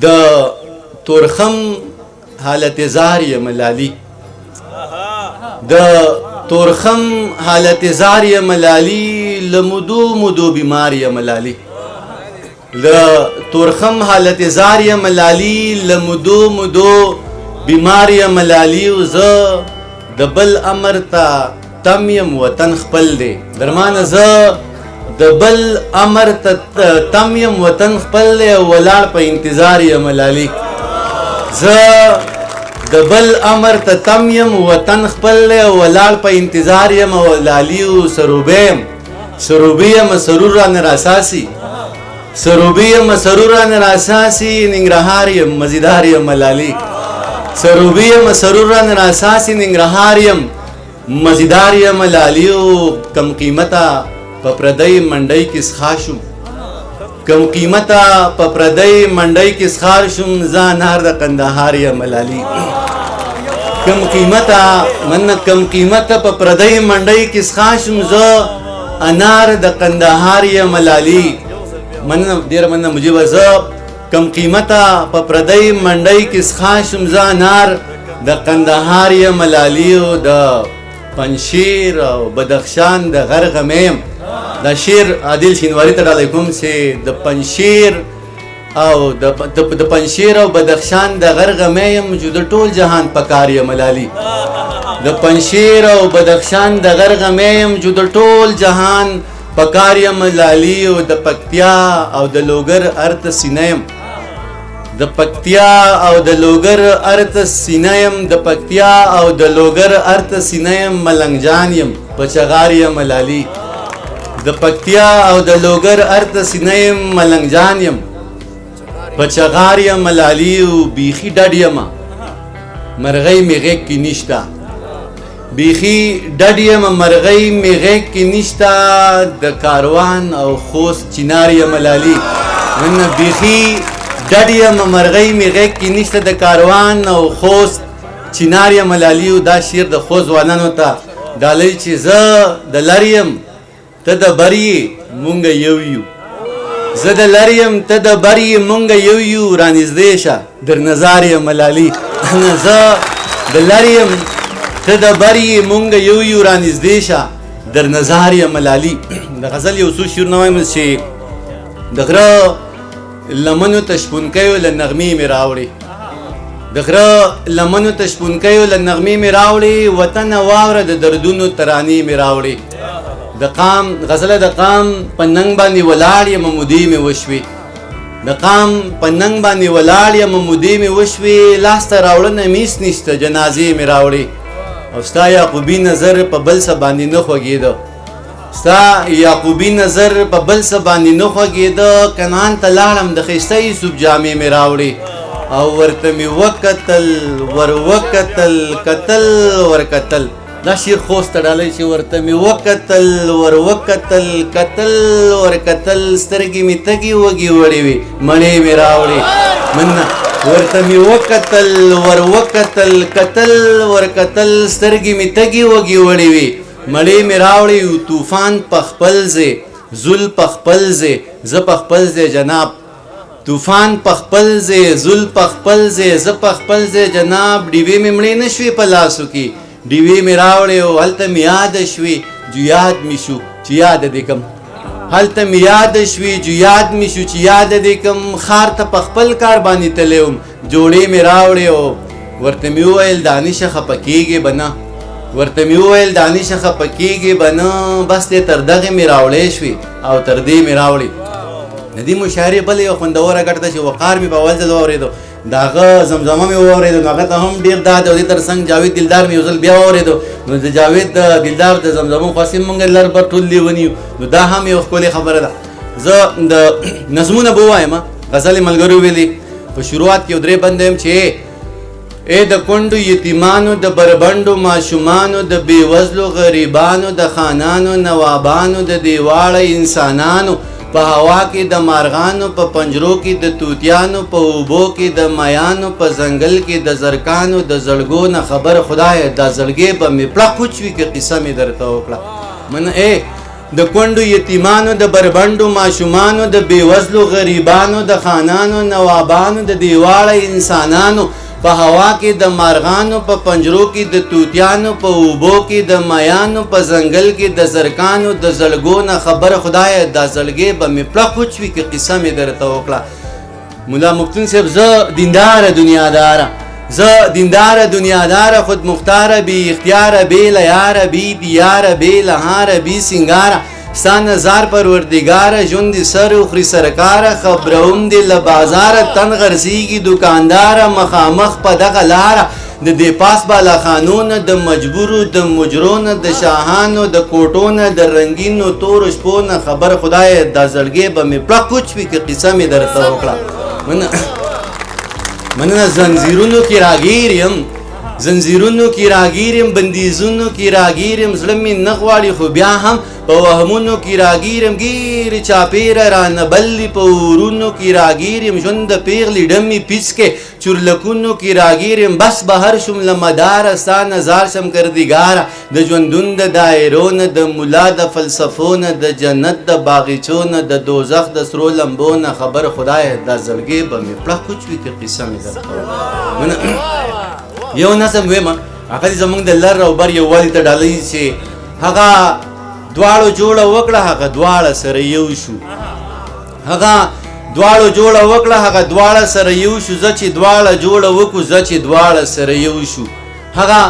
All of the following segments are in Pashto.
د تورخم حالت زار یم لالی د تورخم حالت زار یم لالی لمدو مدو بیمار یم لالی د تورخم حالت زار یم لالی لمدو مدو بیمار یم لالی و ز د بل امر تا تم یم وطن خپل دی درمان ز د بل امر ته تم یم وطن خپل دی ولاړ په انتظار یم لالی زه د بل امر ته تم یم وطن خپل دی ولاړ په انتظار یم لالی او سروبی یم سرور رانه راساسي سروبی یم سرور رانه راساسي ننګرهار یم مزیدار یم لالی سروبی یم سرور رانه راساسي ننګرهار یم مزیدار یم لالی او کم قیمته په پردی منډی کې سخا شوم کم قیمته په پردی منډی کې سخار شوم زه انار د قندهار یم لالی کم قیمته په پردی منډی کې سخا شوم زه انار د قندهار یم لالی مننه ډېره مننه مجیبه زه کم قیمته په پردی منډی کې سخا شوم زه انار د قندهار یم لالی او د پنشیر او بدخشان د غرغمیم دا شیر عادل شینواری ته ډالۍ کوم چې د پنشیر او بدخشان د غرغمې یم چې د ټول جهان پکار یم لالی د پنشیر او بدخشان د غرغمې یم چې د ټول جهان پکار یم لالی او د پکتیا او د لوګر ارت سینیم د پکتیا او د لوګر ارت سینیم د پکتیا او د لوګر ارت سینیم ملنګجان یم پچغار یم لالی د پکتیا او د لوګر ارت سینیم ملنګجان یم پچغار یم لالی او بیخي ډډ یم مرغۍ مې غېږ کې نشته بیخي ډډ یم مرغۍ مې غېږ کې نشته د کاروان او خوست چنار یم لالی نن بیخي ډډ یم مرغۍ مې غېږ کې نشته د کاروان او خوست چنار یم لالی او دا شعر د خوست ځوانانو ته ډالۍ چې زه د لر یم ته د بر یې مونږ یو یو زه د لر یم ته د بر یې مونږ یو یو رانږدې شه در نظار یم لالی زه د لر یم ته د بر یې مونږ یو یو رانږدې شه در نظار یم لالی د غزل یو څو شعرونه وایم چې د غره لمنو ته شپونکیو له نغمې مې راوړې د غره لمنو ته شپونکیو له نغمې مې راوړې وطنه واوره د دردونو ترانې مې راوړې د قام غزله د قام په ننګ باندې ولاړ یم مودې مې وشوې د قام په ننګ باندې ولاړ یم مودې مې وشوې لاس ته راوړنه میس نشته جنازې مې راوړې او ستا یعقوبي نظر په بل څه باندې نه خوږېده ستا یعقوبي نظر په بل څه باندې نه خوږېده کنعان ته لاړم د ښایسته یوسف جامې مې راوړې او ورته مې وکتل وروکتل کتل ورکتل دا شعر خوست ته ډالۍ چې ورته مې وکتل وروکتل کتل ورکتل سترګې مې تږې وږې وړې وې مڼې مې راوړې مننه ورته مې وکتل وروکتل کتل ورکتل سترګې مې تږې وږې وړې وې مړې مې راوړې یو طوفان په خپل ځای زل په خپل ځای زه په خپل ځای جناب طوفان په خپل ځای زل په خپل ځای زه په خپل ځای جناب ډیوې مې مړې نه شوې په لاسو کې ډیوې مې راوړې او هلته مې یاده شوې جو یاد مې شو چې یاده دې کم هلته مې یاده شوې جو یاد مې شو چې یاده دې کم ښار ته په خپل کار باندې تللی وم جوړې مې راوړې او ورته مې وویل دانشه خفه کېږې به نه ورته مې وویل دانشه خفه کېږې به نه بس دې تر دغې مې راوړې شوې او تر دې مې راوړې د دې مشاعرې بله یوه خوندوره ګټه ده چې وقار مې په اول ځل واورېدو د هغه زمزمه مې واورېدو نو هغه ته هم ډېر داد او دې تر څنګ جاوید دلدار مې یو ځل بیا واورېدو نو د جاوید دلدار د زمزمو خاصې مونږ لر بر ټول لیوني نو دا هم یو ښکلې خبره ده زه د نظمونه به ووایم غزلې ملګرو ویلې په شروعات کې یو درې بند یم چې اے د کونډو یتیمانو د بربنډو ماشومانو د بېوزلو غریبانو د خانانو نوابانو د دېواړه انسانانو په هوا کې د مارغانو په پنجرو کې د توتیانو په اوبو کې د میانو په ځنګل کې د زرکانو د زړګو نه خبر خدای دا زړګې به مې پړق وچوي که قصه مې درته وکړه من د کونډو یتیمانو د بربنډو ماشومانو د بېوزلو غریبانو د خانانو نوابانو د دیواړه انسانانو په هوا کې د مارغانو په پنجرو کې د توتیانو په اوبو کې د میانو په ځنګل کې د زرکانو د زړګو نه خبر خدای دا زړګې به مې پړه پوچ وي که قصه مې درته وکړه ملا مفتون صاحب زه دینداره دنیاداره زه دینداره دنیاداره خود مختاره بی اختیاره بی لیاره بی دیاره بی لهاره بی سنگاره ستا نظار پروردگاره ژوند دې سر وخوري سرکاره خبروم دې له بازاره تن غرزیږي دوکانداره مخامخ په دغه لاره د دې پاس بالا خانونه د مجبورو د مجرونه د شاهانو د کوټونه د رنگینو تورو شپو نه خبر خدای دا زړګې به مې پړه پوچ وي که قصه مې درته وکړه مننه زنځیرونو کې راګیر یم زنځیرونو کې راګیر یم بندیزونو کې راګیر یم زړه مې نه غواړي خو بیا هم په وهمونو کې راګیر یم ګیرې چاپېره رانه بلې په ورونو کې راګیر یم ژوند د پیغلې ډمې پیڅ کې چورلکونو کې راګیر یم بس بهر شم له مداره ستا نظار شم کردګاره د ژوندون د دایرو نه د ملا د فلسفو نه د جنت د باغچو نه د دوزخ د سرو لمبو نه خبر خدای دا زړګې به مې پړه کوچ وي که قصه مې درته یو نظم ویمه هغه زمونږ د لر او بر یووالي ته ډالۍ چې هغه دواړو جوړه وکړه هغه دواړه سره یو شو هغه دواړو جوړه وکړه هغه دواړه سره یو شو زه چې دواړه جوړه وکړو زه چې دواړه سره یو شو هغه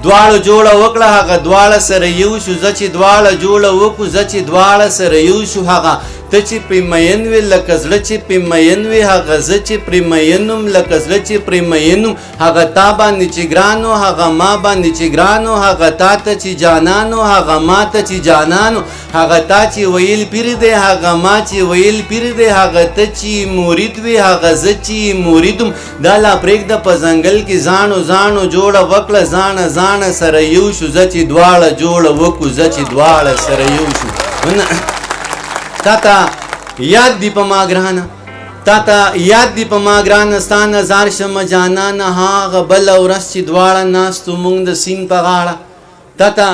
دواړو جوړه وکړه هغه دواړه سره یو شو زه چې دواړه جوړه وکړو زه چې دواړه سره یو شو هغه ته چې پرې مین وې لکه زړه چې پرې مین وې هغه زه چې پرې مین وم لکه زړه چې پرې مین وم هغه تا باندې چې ګرانو هغه ما باندې چې ګرانو هغه تا ته چې جانانو هغه ما ته چې جانانو هغه تا چې ویل پیر دی هغه ما چې ویل پیر دی هغه ته چې مرید وې هغه زه چې مریدم دا لا پرېږده په ځنګل کې ځانو ځانو جوړه وکړه ځانه ځانه سره یو شو زه چې دواړه جوړه وکړو زه چې دواړه سره یو شو تاتا یاد دی پا ما گرانا تاتا یاد دی پا ما گرانا ستا نظار شم جانانا هاغ بل ورس چی دواړه ناستو مونږ د سین په غاړه تاتا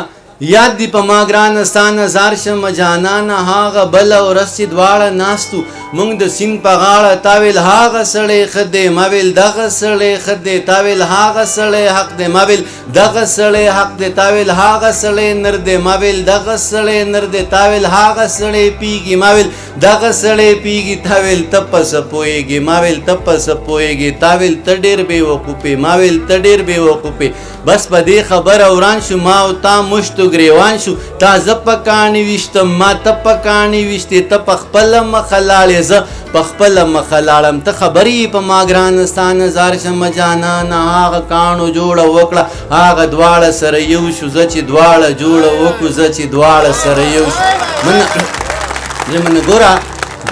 یاد دی پا ما گرانا ستا نظار شم جانانا هاغ بل ورس چی دواړه ناستو مونږ د سین په غاړه تاویل هاغه سړی ښه دی ما ویل دغه سړی ښه دی تاویل هاغه سړی حق دی ما ویل دغه سړی حق دی تاویل هاغه سړی نر دی ما ویل دغه سړی نر دی تاویل هاغه سړی پیږي ما ویل دغه سړی پیږي تاویل ته پسه پوهېږي ما ویل ته پسه پوهېږي تاویل ته ډېر بېوقوفې ما ویل ته ډېر بېوقوفې بس په دې خبره وران شو ما او تا مشتو ګریوان شو تا زه په کاڼي ویشتم ما ته په کاڼي ویشتې ته په خپله مخه لاړې زه په خپله مخه لاړم ته خبر یې په ما ګرانه ستا نظار شمه جانانه هغه کاڼو جوړه وکړه هغه دواړه سره یو شو زه چې دواړه جوړه وکړو زه چې دواړه سره یو شو من ګوره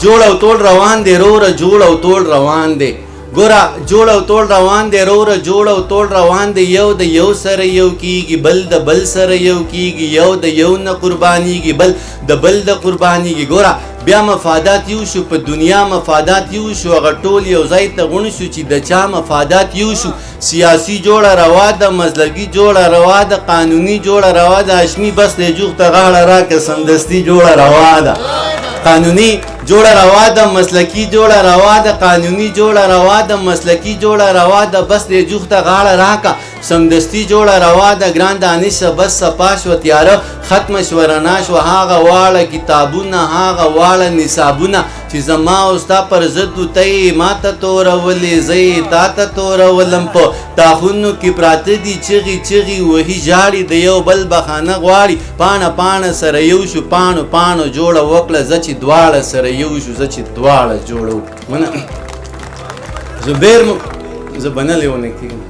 جوړ او ټول روان دی روره جوړ او ټول روان دی ګوره جوړ او ټول روان دی روره جوړ او ټول روان دی یو د یو سره یو کیږي بل د بل سره یو کیږي یو د یو نه قربانیږي بل د بل د قربانیږي ګوره بیا مفادات یو شو په دنیا مفادات یو شو هغه ټول یو ځای ته غون شو چې د چا مفادات یو شو سیاسي جوړه روا ده مزلګي جوړه روا ده قانوني جوړه روا ده هاشمي بس د جوخ ته غاړه راکه سمدستي جوړه روا ده قانوني جوړه روا ده مسلکی جوړه روا ده قانوني جوړه روا ده مسلکی جوړه روا ده بس د جوخ ته غاړه راکه سمدستی جوړه روا ده ګران دانش بس صفا شو تیاره ختم شو رڼا شو هغه واړه کتابونه هغه واړه نصابونه چې زما او ستا پر ضد ته ما ته تورولې زه یې تا ته تورولم په تاخونو کې پراته دي چغې چغې وهي ژاړي د یو بل بخانه غواړي پاڼه پاڼه سره یو شو پاڼو پاڼو جوړه وکړه زه چې دواړه سره یو شو زه چې دواړه جوړه وکړه زبیر زه بنلی ونه کېږم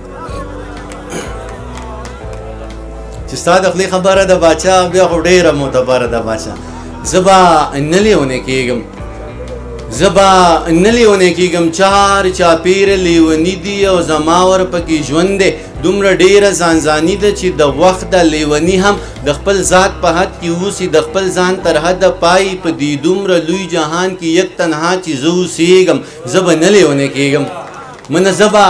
چې ستا د خولې خبره د باچا بیا خو ډېره معتبره ده باچا زه به نه لیونی کېږم زه به نه لیونی کېږم چار چاپېره لیوني دي او زما ورپکې ژوند دی دومره ډېره ځانځاني ده چې د وخت د لیوني هم د خپل ذات په حد کې اوسي د خپل ځان تر حده پایي په دې دومره لوی جهان کې یک تنها چې زه اوسېږم زه به نه لیونی کېږم منه زه به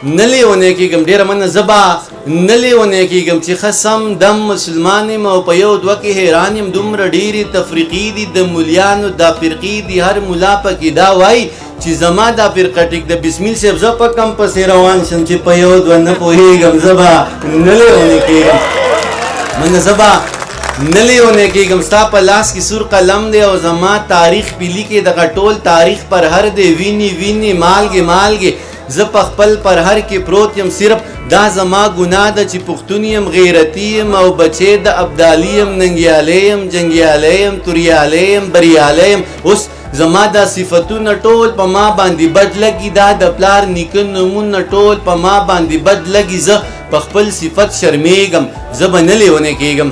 نلیونه کېږم ډېره مننه زه به نلیونه کېږم چې قسم دم مسلمان یم او په یو دوه کې حیران یم دومره ډېرې تفریقې دي د مولیانو دا فرقې دي هر ملا پکې دا وایي چې زما دا فرقه ټیک د بسمیل صاحب زه په کم پسې روان شم چې په یو دوه نه پوهېږم زه به نلیونه کېږم مننه زه به نلیونه کېږم ستا په لاس کې سور قلم دی او زما تاریخ پې لیکې دغه ټول تاریخ پر هر دی ویني ویني مالګې مالګې زه په خپل پر هر کې پروت یم صرف دا زما ګناه ده چې پښتون یم غیرتي یم او بچی د ابدالي یم ننګیالی یم جنګیالی یم توریالی یم بریالی یم اوس زما دا صفتونه ټول په ما باندې بد لګي دا د پلار نیکه نومونه ټول په ما باندې بد لګي زه په خپل صفت شرمېږم زه به نه لیونی کېږم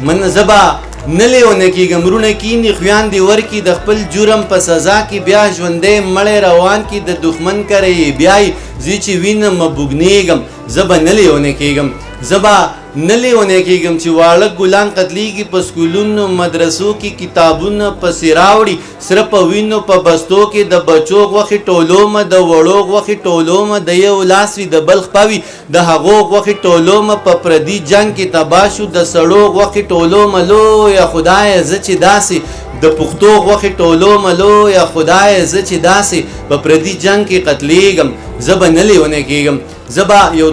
مننه زه به نه لیونه کېږم وروڼه کینې خویاندې ورکي د خپل جرم په سزا کې بیا ژوندی مړی روان کې د دښمن کره یې بیایي زه چې وینم بوږنېږم زه به نه لیونه کېږم زه به نه لیونه کېږم چې واړه ګلان قتلیږي په سکولونو مدرسو کې کتابونه پسې راوړي سره په وینو په بستو کې د بچو غوښې ټولومه د وړو غوښې ټولومه د یو لاس وي د بل خپه وي د هغو غوښې ټولومه په پردي جنګ کې تباه شو د سړو غوښې ټولومه لویه خدایه زه چې داسې د پښتو غوښې ټولومه لویه خدایه زه چې داسې په پردي جنګ کې قتلیږم زه به نه لیونه کېږم زه به یو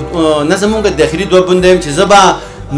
نظم مونږ د اخري دوه بونده یم چې زه به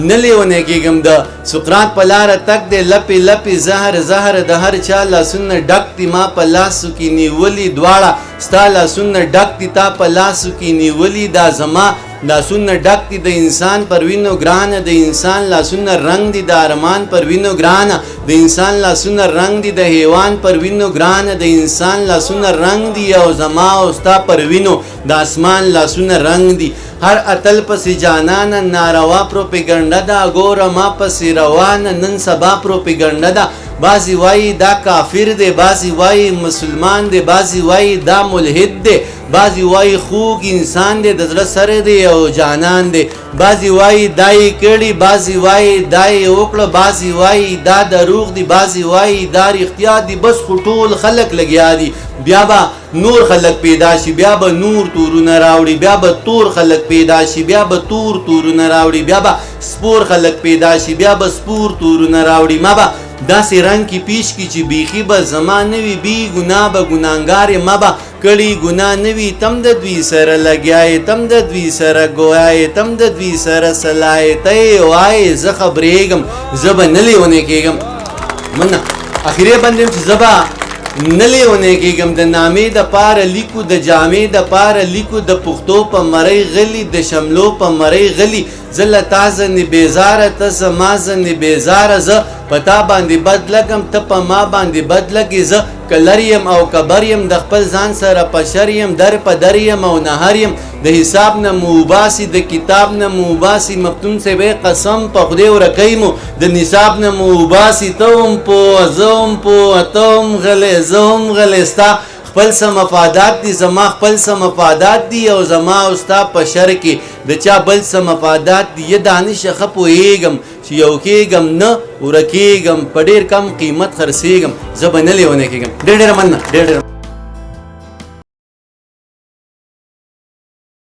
نه لیونه کېږم د سقراط په لاره تک دی لپې لپې زهر زهر د هر چا لاسونه ډک دي ما په لاسو کې نیولي دواړه ستا لاسونه ډک دي تا په لاسو کې نیولي دا زما لاسونه ډک دي د انسان پر وینو ګرانه د انسان لاسونه رنگ دي د ارمان پر وینو ګرانه د انسان لاسونه رنگ دي د حیوان پر وینو ګرانه د انسان لاسونه رنگ دي او زما او ستا پر وینو د اسمان لاسونه رنگ دي هر اتل پسې جانانه ناروا پروپیګنډه ده ګوره ما پسې روانه نن سبا پروپیګنډه ده بعضی وایي دا کافر دی بعضی وایي مسلمان دی بعضی وایي دا ملحد دی بعضی وایي خوږ انسان دی د زړه سره دی او جانان دی بعضی وایي دا یې کړي بعضی وایي دا یې وکړه بعضی وایي دا دروغ دی بعضی وایي دا رښتیا دی بس خو ټول خلک لګیا دي بیا به نور خلک پیدا شي بیا به نور تورونه راوړي بیا به تور خلک پیدا شي بیا به تور تورونه راوړي بیا به سپور خلک پیدا شي بیا به سپور تورونه راوړي ما به داسې رنګ کې پیش کی چې بیخي به زما نه وي بی ګناه به ګناهګار یم ما به کړي ګناه نه وي تم د دوی سره لګیایې تم د دوی سره ګویایې تم د دوی سره سلایې ته یې وایې زه خبرېږم زه به نه لیونی کېږم مننه اخرې بند یم چې زه به نه لیونی کېږم د نامې دپاره لیکو د جامې دپاره لیکو د پښتو په مرۍ غلي د شملو په مرۍ غلي زه له تا ځنې بېزاره ته زما ځنې بېزاره زه په تا باندې بد لګم ته په ما باندې بد لګې زه که لر یم او کبر یم د خپل ځان سره په شر یم در په در یم او نهر یم د حساب نه مو وباسي د کتاب نه مو وباسي مفتون صاحب قسم په خدای ورکوي مو د نصاب نه مو وباسي ته هم پوه زه هم پوه ته هم غلی زه هم غلی ستا خپل څه مفادات دي زما خپل څه مفادات دي او زما او ستا په شر کې د چا بل څه مفادات دي یه دانشه ښه پوهېږم چې یو کېږم نه ورکېږم په ډېر کم قیمت خرڅېږم زه به نه لیونی کېږم ډېر ډېره مننه ډېر ډېر